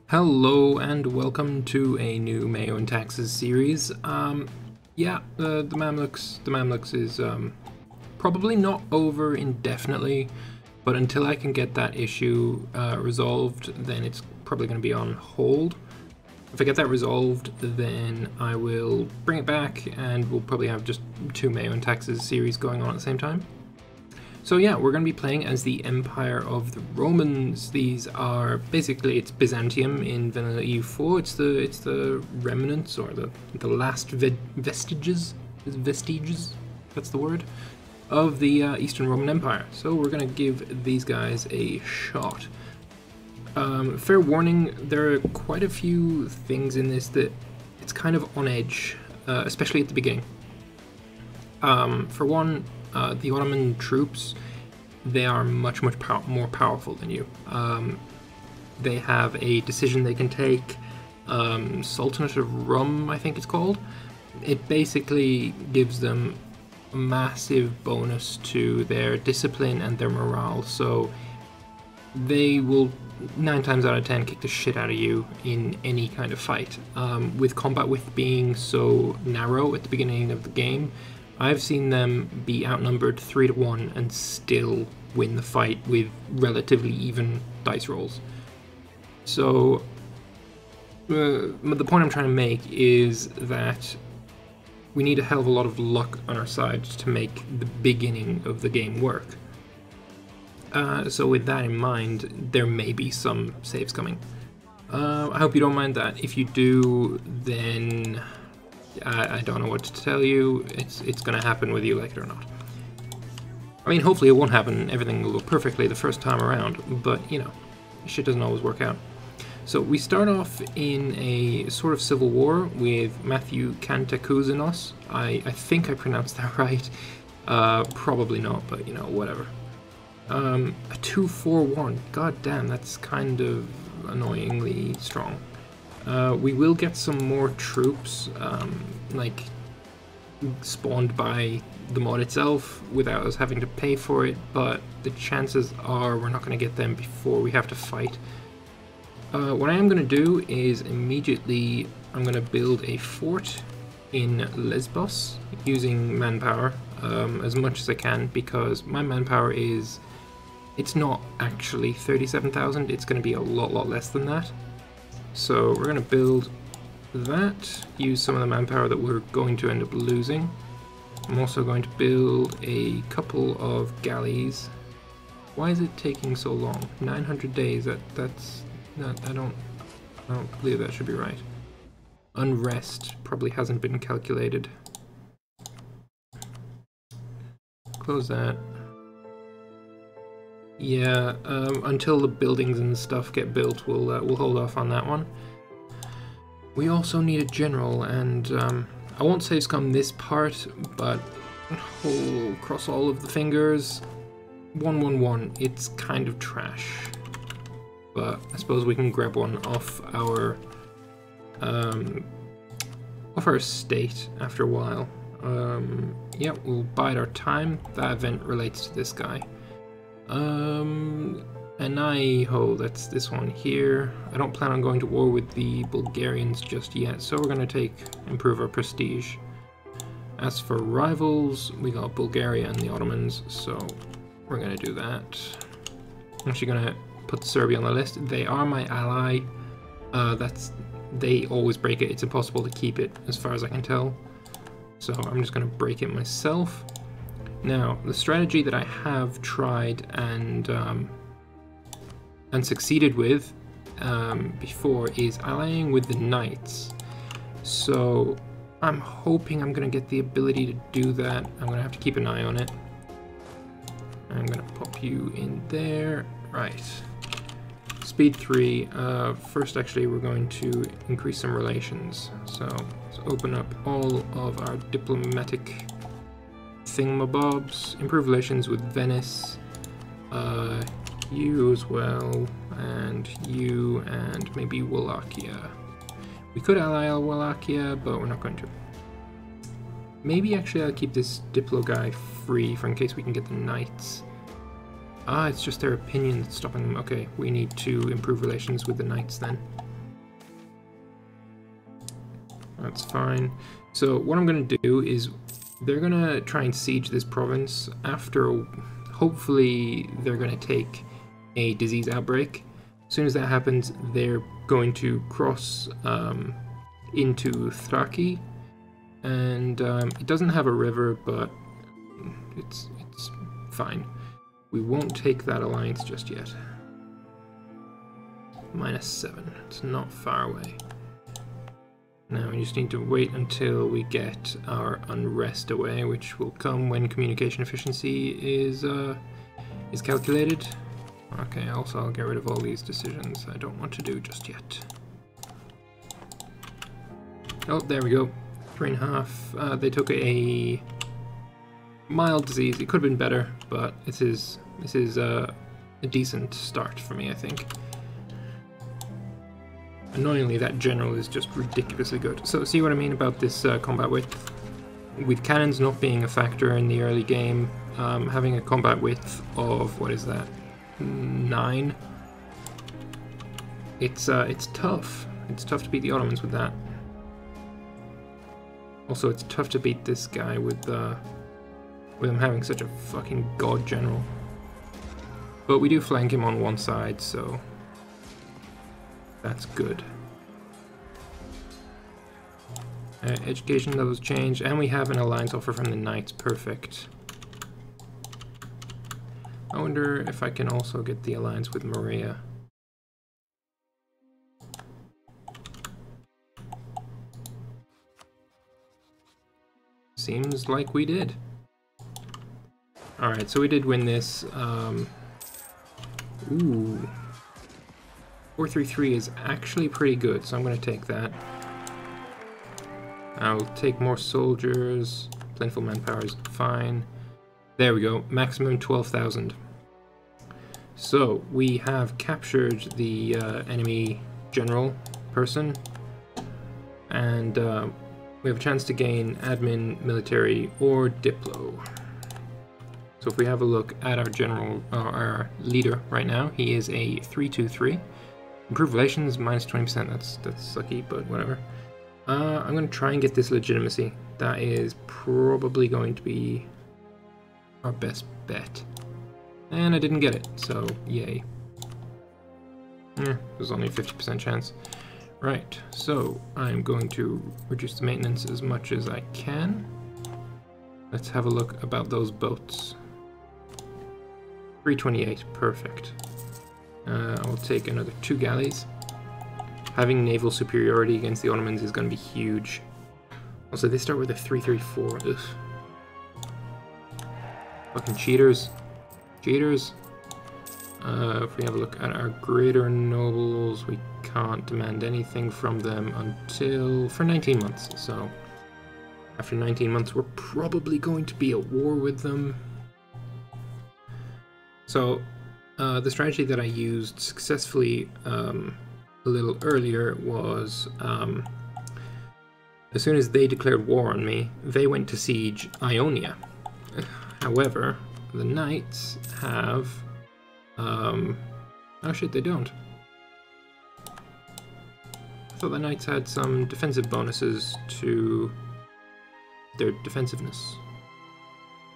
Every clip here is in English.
Hello and welcome to a new MEIOU and Taxes series. The Mamluks is probably not over indefinitely, but until I can get that issue resolved, then it's probably going to be on hold. If I get that resolved, then I will bring it back, and we'll probably have just two MEIOU and Taxes series going on at the same time. So yeah, we're going to be playing as the Empire of the Romans. These are basically, it's Byzantium in vanilla EU4. It's the remnants, or the last vestiges, that's the word, of the Eastern Roman Empire. So we're going to give these guys a shot. Fair warning, there are quite a few things in this that it's kind of on edge, especially at the beginning. For one, the Ottoman troops, they are much more powerful than you. They have a decision they can take, Sultanate of Rum, I think it's called. It basically gives them a massive bonus to their discipline and their morale, so they will 9 times out of 10 kick the shit out of you in any kind of fight. With combat width being so narrow at the beginning of the game, I've seen them be outnumbered 3 to 1 and still win the fight with relatively even dice rolls. So the point I'm trying to make is that we need a hell of a lot of luck on our side to make the beginning of the game work. So with that in mind, there may be some saves coming. I hope you don't mind that. If you do, then I don't know what to tell you. It's gonna happen whether you like it or not. I mean, hopefully it won't happen, everything will go perfectly the first time around, but you know, shit doesn't always work out. So we start off in a sort of civil war with Matthew Cantacuzzinos. I think I pronounced that right. Probably not, but you know, whatever. A 2-4-1. God damn, that's kind of annoyingly strong. We will get some more troops, like spawned by the mod itself without us having to pay for it, but the chances are we're not going to get them before we have to fight. What I am going to do is immediately I'm going to build a fort in Lesbos using manpower as much as I can, because my manpower is, it's not actually 37,000, it's going to be a lot less than that. So we're going to build that, use some of the manpower that we're going to end up losing. I'm also going to build a couple of galleys. Why is it taking so long? 900 days, I don't believe that should be right. Unrest probably hasn't been calculated. Close that. Yeah, until the buildings and stuff get built, we'll hold off on that one. We also need a general, and I won't save scum this part, but cross all of the fingers. 111. It's kind of trash, but I suppose we can grab one off our estate after a while. Yeah, we'll bide our time. That event relates to this guy. That's this one here. I don't plan on going to war with the Bulgarians just yet, so we're going to improve our prestige. As for rivals, we got Bulgaria and the Ottomans, so we're going to do that. I'm actually going to put Serbia on the list. They are my ally. They always break it. It's impossible to keep it, as far as I can tell. So I'm just going to break it myself. Now, the strategy that I have tried and succeeded with before is allying with the knights. So I'm hoping I'm going to get the ability to do that. I'm going to have to keep an eye on it. I'm going to pop you in there. Right. Speed 3. First, actually, we're going to increase some relations. So let's open up all of our diplomatic thingamabobs. Improve relations with Venice. You as well, and you, and maybe Wallachia. We could ally Wallachia, but we're not going to. Maybe actually I'll keep this Diplo guy free for in case we can get the knights. Ah, it's just their opinion that's stopping them. Okay, we need to improve relations with the knights then. That's fine. So what I'm going to do is they're going to try and siege this province. After, hopefully, they're going to take a disease outbreak. As soon as that happens, they're going to cross into Thraki. And it doesn't have a river, but it's fine. We won't take that alliance just yet. -7. It's not far away. Now we just need to wait until we get our unrest away, which will come when communication efficiency is calculated. Okay, also I'll get rid of all these decisions I don't want to do just yet. Oh, there we go. 3.5. They took a mild disease. It could have been better, but this is a decent start for me, I think. Annoyingly, that general is just ridiculously good. So see what I mean about this combat width? With cannons not being a factor in the early game, having a combat width of, what is that, 9? It's tough. It's tough to beat the Ottomans with that. Also, it's tough to beat this guy with him having such a fucking god general. But we do flank him on one side, so that's good. Education levels changed, and we have an alliance offer from the Knights. Perfect. I wonder if I can also get the alliance with Maria. Seems like we did. Alright, so we did win this. Ooh. 433 is actually pretty good, so I'm going to take that. I'll take more soldiers. Plentiful manpower is fine. There we go. Maximum 12,000. So we have captured the enemy general person, and we have a chance to gain admin, military, or diplo. So if we have a look at our general, our leader right now, he is a 323. Improved relations, -20%. That's sucky, but whatever. I'm going to try and get this legitimacy. That is probably going to be our best bet. And I didn't get it, so yay. There's only a 50% chance. Right, so I'm going to reduce the maintenance as much as I can. Let's have a look about those boats. 328, perfect. I'll take another 2 galleys. Having naval superiority against the Ottomans is going to be huge. Also, they start with a 334. Ugh. Fucking cheaters. Cheaters. If we have a look at our greater nobles, we can't demand anything from them for 19 months. So, after 19 months, we're probably going to be at war with them. So, the strategy that I used successfully a little earlier was, as soon as they declared war on me, they went to siege Ionia. However, the Knights have... oh shit, they don't. I thought the Knights had some defensive bonuses to their defensiveness.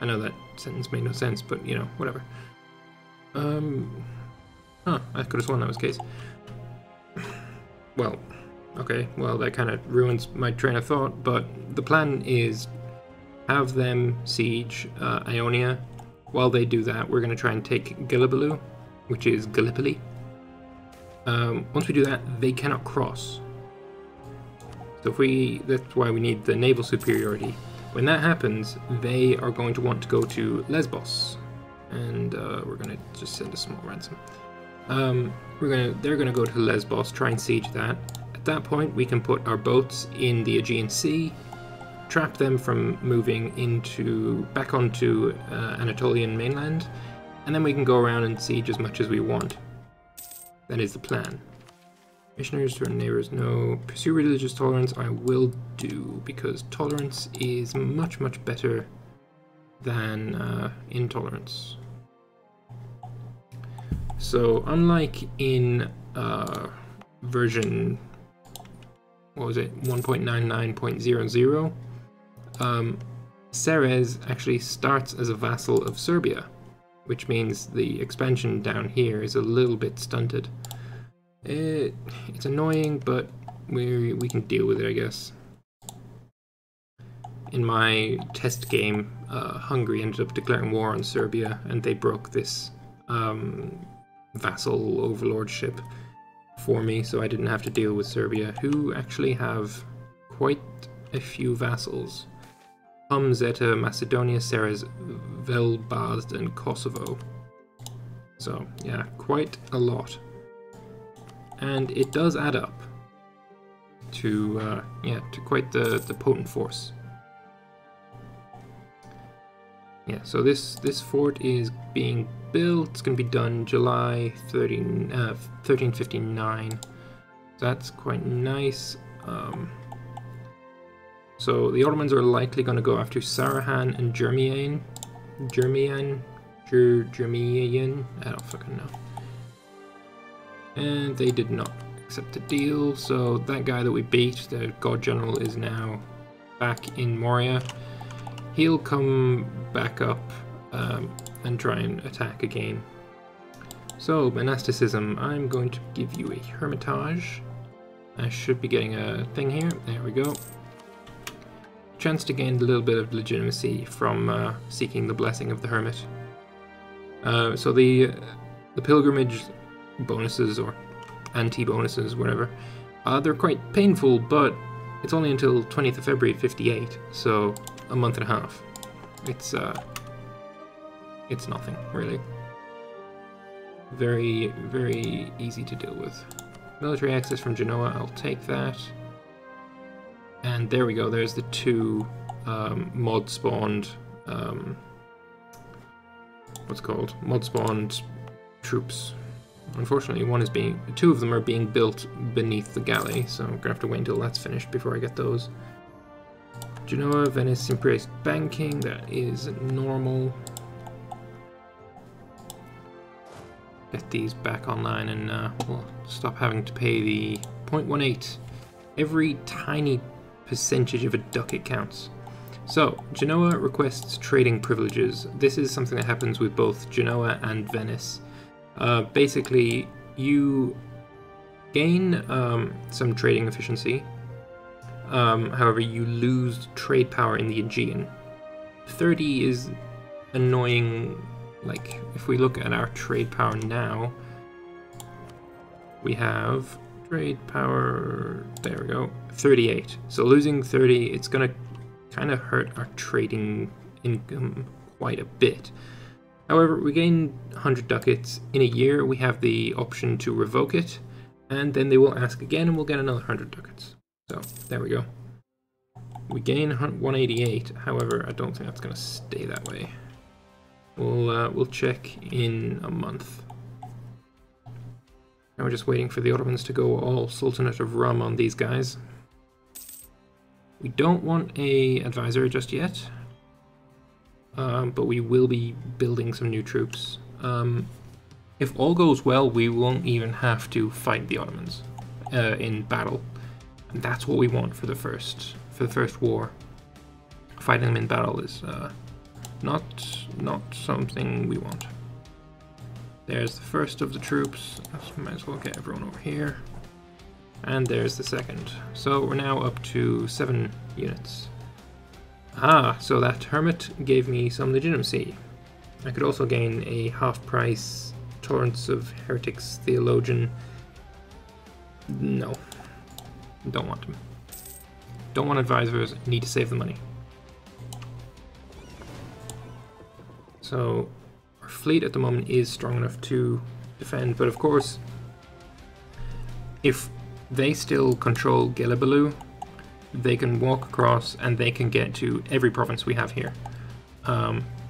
I know that sentence made no sense, but, you know, whatever. Huh, I could have sworn that was the case. Well, okay, well that kind of ruins my train of thought, but the plan is have them siege Ionia. While they do that, we're going to try and take Gallipoli, which is Gallipoli. Once we do that, they cannot cross. So that's why we need the naval superiority. When that happens, they are going to want to go to Lesbos. And we're going to just send a small ransom. They're gonna go to Lesbos, try and siege that. At that point, we can put our boats in the Aegean Sea, trap them from moving back onto Anatolian mainland, and then we can go around and siege as much as we want. That is the plan. Missionaries to our neighbors, no. Pursue religious tolerance, I will do, because tolerance is much, much better than intolerance. So, unlike in version what was it, 1.99.00, Ceres actually starts as a vassal of Serbia, which means the expansion down here is a little bit stunted. It's annoying, but we can deal with it, I guess. In my test game, Hungary ended up declaring war on Serbia, and they broke this vassal overlordship for me, so I didn't have to deal with Serbia, who actually have quite a few vassals. Zeta, Macedonia, Ceres, Velbazd, and Kosovo. So yeah, quite a lot. And it does add up to to quite the potent force. Yeah, so this fort is being built. It's going to be done July 1359. So that's quite nice. So the Ottomans are likely going to go after Sarahan and Germian, I don't fucking know. And they did not accept the deal, so that guy that we beat, the God General, is now back in Moria. He'll come back up and try and attack again. So, monasticism, I'm going to give you a Hermitage. I should be getting a thing here, there we go. Chance to gain a little bit of legitimacy from seeking the blessing of the hermit. So the pilgrimage bonuses, or anti-bonuses, whatever, they're quite painful, but it's only until 20th of February 58, so a month and a half. It's nothing, really. Very, very easy to deal with. Military access from Genoa, I'll take that. And there we go, there's the two mod spawned, mod spawned troops. Unfortunately, two of them are being built beneath the galley, so I'm gonna have to wait until that's finished before I get those. Genoa, Venice, embraced banking, that is normal. Get these back online and we'll stop having to pay the 0.18. Every tiny percentage of a ducat counts. So, Genoa requests trading privileges. This is something that happens with both Genoa and Venice. Basically, you gain some trading efficiency. However, you lose trade power in the Aegean. 30 is annoying. Like, if we look at our trade power now, we have trade power, there we go, 38. So losing 30, it's going to kind of hurt our trading income quite a bit. However, we gain 100 ducats. In a year, we have the option to revoke it, and then they will ask again, and we'll get another 100 ducats. So, there we go. We gain 188, however, I don't think that's going to stay that way. We'll check in a month. Now we're just waiting for the Ottomans to go all Sultanate of Rum on these guys. We don't want a advisor just yet, but we will be building some new troops. If all goes well, we won't even have to fight the Ottomans in battle, and that's what we want for the first war. Fighting them in battle is not something we want. There's the first of the troops. Might as well get everyone over here. And there's the second. So we're now up to 7 units. Ah, so that hermit gave me some legitimacy. I could also gain a half-price tolerance of heretics theologian. No, don't want them. Don't want advisors, need to save the money. So our fleet at the moment is strong enough to defend, but of course, if they still control Gelebalu, they can walk across and they can get to every province we have here.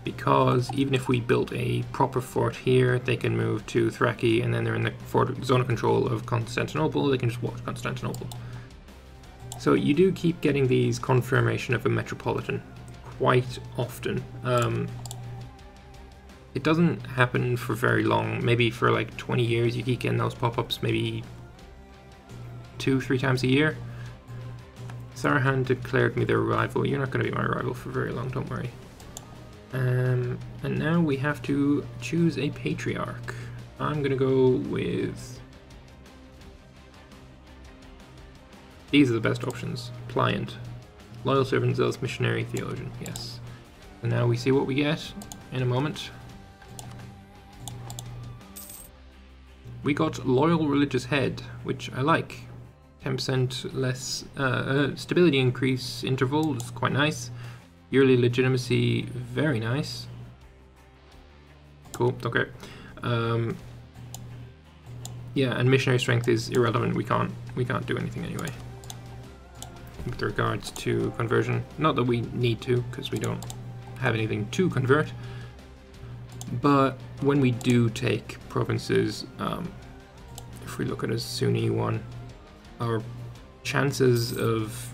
Because even if we built a proper fort here, they can move to Thraki, and then they're in the zone of control of Constantinople, they can just walk to Constantinople. So you do keep getting these confirmation of a metropolitan quite often. It doesn't happen for very long, maybe for like 20 years you keep getting those pop-ups, maybe 2-3 times a year. Sarhan declared me their rival. You're not going to be my rival for very long, don't worry. And now we have to choose a patriarch. I'm going to go with... These are the best options. Pliant. Loyal servant, zealous missionary, theologian. Yes. And now we see what we get in a moment. We got loyal religious head, which I like. 10% less stability increase interval is quite nice. Yearly legitimacy, very nice. Cool, okay. Yeah, and missionary strength is irrelevant. We can't do anything anyway. With regards to conversion, not that we need to, because we don't have anything to convert. But when we do take provinces, if we look at a Sunni one, our chances of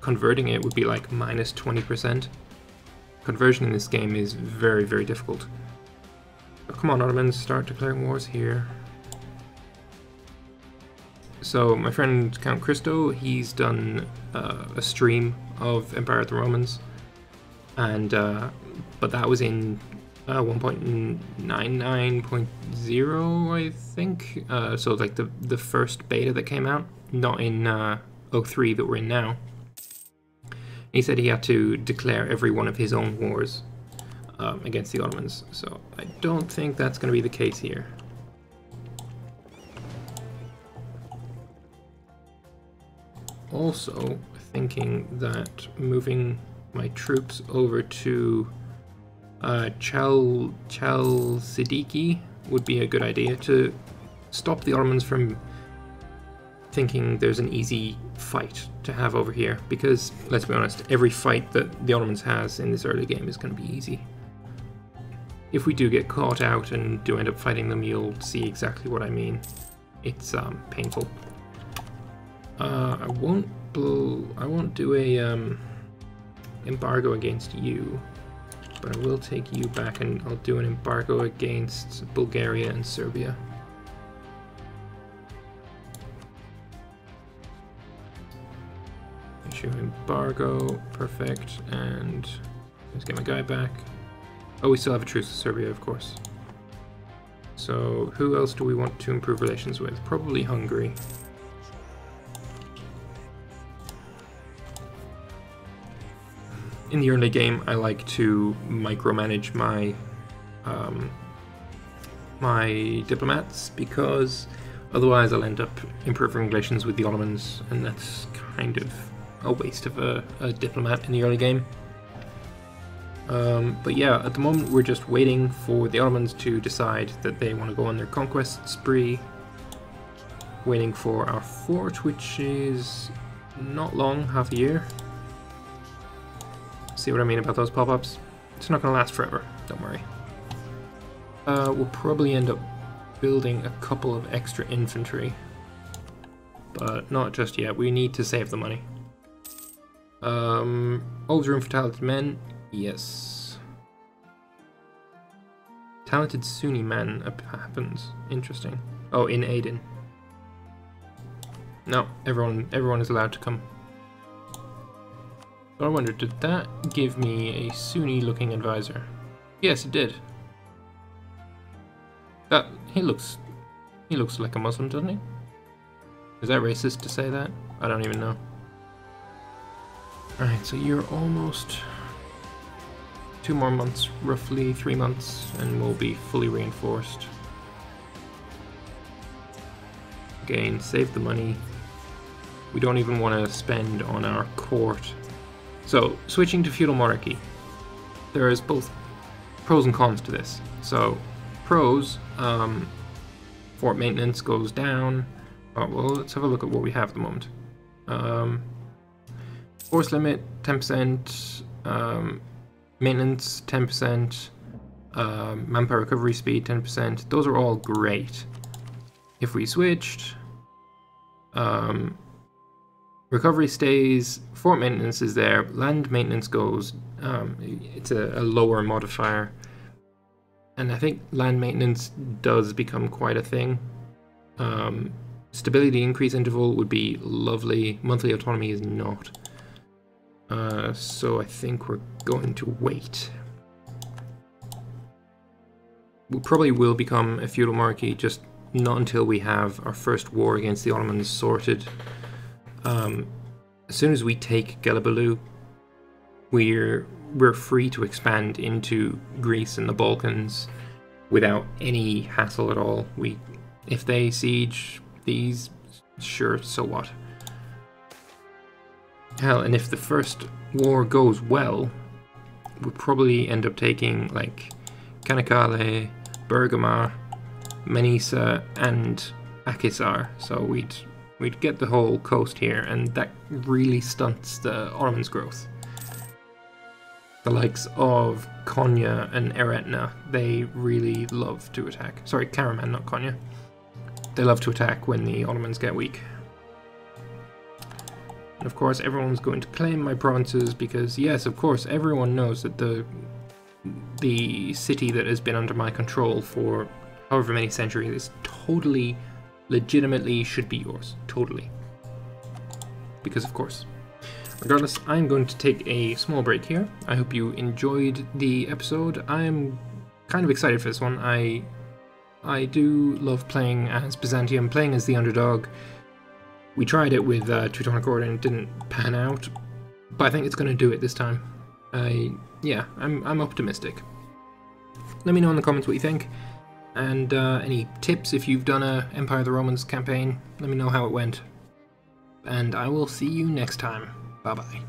converting it would be like minus 20%. Conversion in this game is very, very difficult. Oh, come on, Ottomans, start declaring wars here. So my friend Count Christo, he's done a stream of Empire of the Romans, and but that was in 1.99.0, I think. So like the first beta that came out, not in 03 that we're in now. He said he had to declare every one of his own wars against the Ottomans. So I don't think that's going to be the case here. Also thinking that moving my troops over to Chalcidiki would be a good idea to stop the Ottomans from thinking there's an easy fight to have over here, because let's be honest, every fight that the Ottomans has in this early game is going to be easy. If we do get caught out and do end up fighting them, you'll see exactly what I mean. It's painful. I won't do a embargo against you, but I will take you back, and I'll do an embargo against Bulgaria and Serbia. Issue embargo, perfect, and let's get my guy back. Oh, we still have a truce with Serbia, of course. So who else do we want to improve relations with? Probably Hungary. In the early game, I like to micromanage my my diplomats, because otherwise I'll end up improving relations with the Ottomans, and that's kind of a waste of a diplomat in the early game. But yeah, at the moment we're just waiting for the Ottomans to decide that they want to go on their conquest spree. Waiting for our fort, which is not long, half a year. See what I mean about those pop-ups? It's not going to last forever, don't worry. We'll probably end up building a couple of extra infantry, but not just yet. We need to save the money. Always room for talented men? Yes. Talented Sunni man happens. Interesting. Oh, in Aden. No, everyone is allowed to come. I wonder, did that give me a Sunni-looking advisor? Yes, it did. That he looks like a Muslim, doesn't he? Is that racist to say that? I don't even know. Alright, so you're almost 2 more months, roughly 3 months, and we'll be fully reinforced. Again, save the money. We don't even want to spend on our court. So, switching to feudal monarchy. There is both pros and cons to this. So, pros, fort maintenance goes down. Oh, well, let's have a look at what we have at the moment. Force limit, 10%, maintenance, 10%, manpower recovery speed, 10%. Those are all great. If we switched, recovery stays, fort maintenance is there, land maintenance goes, it's a lower modifier. And I think land maintenance does become quite a thing. Stability increase interval would be lovely, monthly autonomy is not. So I think we're going to wait. We probably will become a feudal monarchy, just not until we have our first war against the Ottomans sorted. As soon as we take Gelibolu, we're free to expand into Greece and the Balkans without any hassle at all. If they siege these, sure, so what? Hell, and if the first war goes well, we'll probably end up taking like Canakkale, Bergama, Manisa, and Akhisar. So we'd get the whole coast here, and that really stunts the Ottomans' growth. The likes of Konya and Eretna, they really love to attack. Sorry, Karaman, not Konya. They love to attack when the Ottomans get weak. And of course, everyone's going to claim my provinces because, yes, of course, everyone knows that the city that has been under my control for however many centuries is totally, legitimately should be yours. Totally. Because, of course. Regardless, I'm going to take a small break here. I hope you enjoyed the episode. I'm kind of excited for this one. I do love playing as Byzantium, playing as the underdog. We tried it with Teutonic Order and it didn't pan out, but I think it's going to do it this time. Yeah, I'm optimistic. Let me know in the comments what you think, and any tips if you've done a Empire of the Romans campaign. Let me know how it went, and I will see you next time. Bye bye.